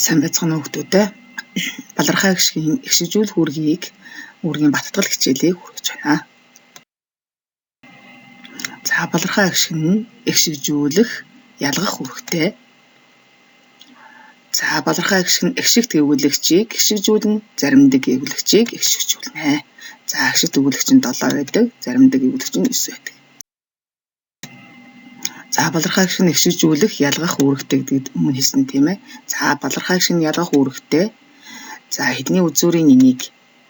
Сайн байцгаана уу хүүхдүүдээ. Балархай гişгийн эгшижүүлэх үүргийн баттгал хичээлийг хүргэж байна. За балархай гişг нь эгшижүүлэх, ялгах үүрэгтэй. За балархай гişг нь эгшигт өгүүлэгчийг эгшижүүлнэ, заримдаг өгүүлэгчийг эгшижүүлнэ. За эгшигт өгүүлэгч нь 7 байдаг, заримдаг өгүүлэгч нь 9 байдаг. За балархай гişг нь эгшижүүлэх, ялгах үүрэгтэй гэдгийг өмнө хэлсэн тийм ээ. За балархай гişг нь ялгах үүрэгтэй. За хэдний үзүүрийн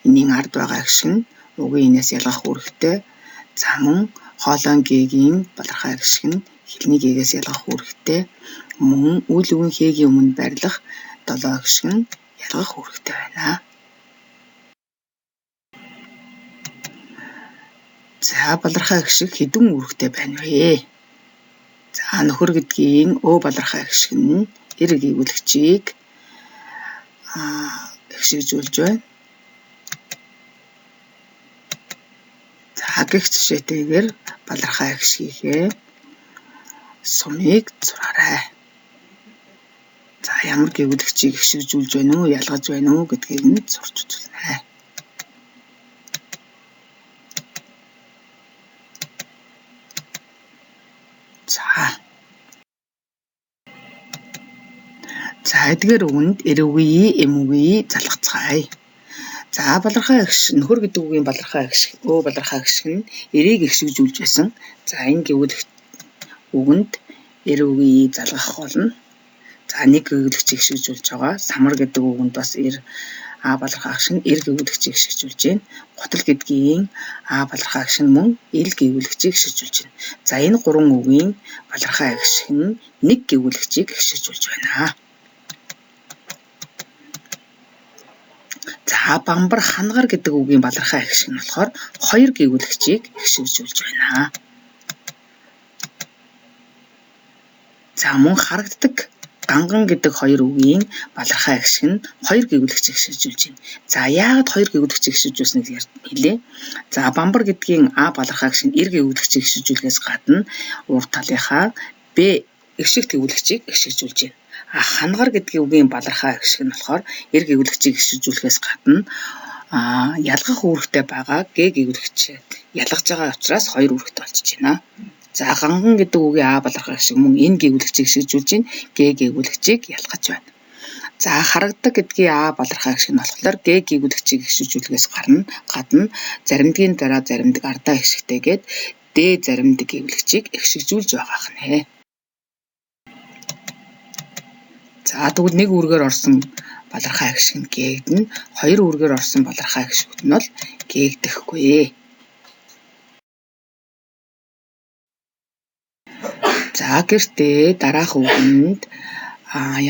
энийн ард байгаа гişг нь угийн энээс ялгах үүрэгтэй. За мөн хоолойн гээгийн балархай гişг нь хэлний гээгээс ялгах үүрэгтэй. Мөн үйл үгийн хээгийн өмнө барилах 7 гişг нь ялгах үүрэгтэй байна. За балархай гişг хэдэн үүрэгтэй байна вэ? За нөхөр гэдгийн өө балархай гişг нь эрэг өгүүлэгчийг эгшижүүлж байна. За гих жишээтэйгээр балархай гişгийнхээ сумыг зураарай. За ямар өгүүлэгчийг эгшижүүлж байна уу, ялгаж байна уу гэдгийг нь зурж үзүүлнэ. За эдгээр үгэнд эрүүгий, эмүүгий залгацгаая. За балархай гişг нөхөр гэдэг үгийн балархай гişг, өө балархай гişг нь эрийг эгшижүүлж байсан. За энэ гэвүүлэгт үгэнд эрүүгий залгах болно. За нэг өгүүлэгчийг эгшижүүлж байгаа. Самар гэдэг үгэнд бас балархай гişг нь эр гэвүүлэгчийг эгшижүүлж байна. Гутал гэдгийн балархай гişг нь мөн эл гэвүүлэгчийг эгшижүүлж байна. За энэ гурван үгийн балархай гişг нь нэг гэвүүлэгчийг эгшижүүлж байна. За бамбар хангар гэдэг үгийн балархай гişг нь болохоор хоёр гэвүүлэгчийг эгшижүүлж байна. За мөн харагддаг ганган гэдэг хоёр үгийн балархай гişг нь хоёр гэвүүлэгчийг эгшижүүлж байна. За яагаад хоёр гэвүүлэгчийг эгшижүүлснэг хэлээ. За бамбар гэдгийн балархай гişг нь эр гэвүүлэгчийг эгшижүүлэхээс гадна урд талынхаа б эгшигт гэвүүлэгчийг эгшижүүлж байна. Хангар гэдгийн үгийн балархай гişг нь болохоор эр гэвүүлэгчийг эгшижүүлэхээс гадна ялгах үүрэгтэй байгаа г гэвүүлэгч ялгаж байгаа учраас хоёр үүрэгтэй болчихж байна. За ганган гэдэг үгийн балархай гişг мөн энэ гэвүүлэгчийг эгшижүүлж байна, г гэвүүлэгчийг ялгаж байна. За харагдаг гэдгийн балархай гişг нь болохоор г гэвүүлэгчийг эгшижүүлэхээс гадна заримдгийн дараа заримдаг ардаа гişгтэйгээд д заримдаг гэвүүлэгчийг эгшижүүлж байгаах нэ. За тэгвэл нэг үүргээр орсон балархай гişг нь гээгдэнэ, хоёр үүргээр орсон балархай гişгүүд нь бол гээгдэхгүй. За гэртээ дараах үгэнд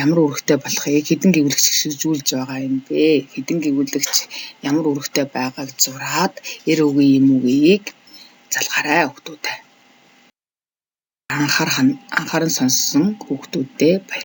ямар үүрэгтэй болохыг хэдэн гэвүүлэгч эгшижүүлж байгаа юм бэ? Хэдэн гэвүүлэгч ямар үүрэгтэй байгааг зураад эр үгийн эм үгийг залгаарай хүүхдүүдээ. Анхааран сонссон хүүхдүүдээ баярлалаа.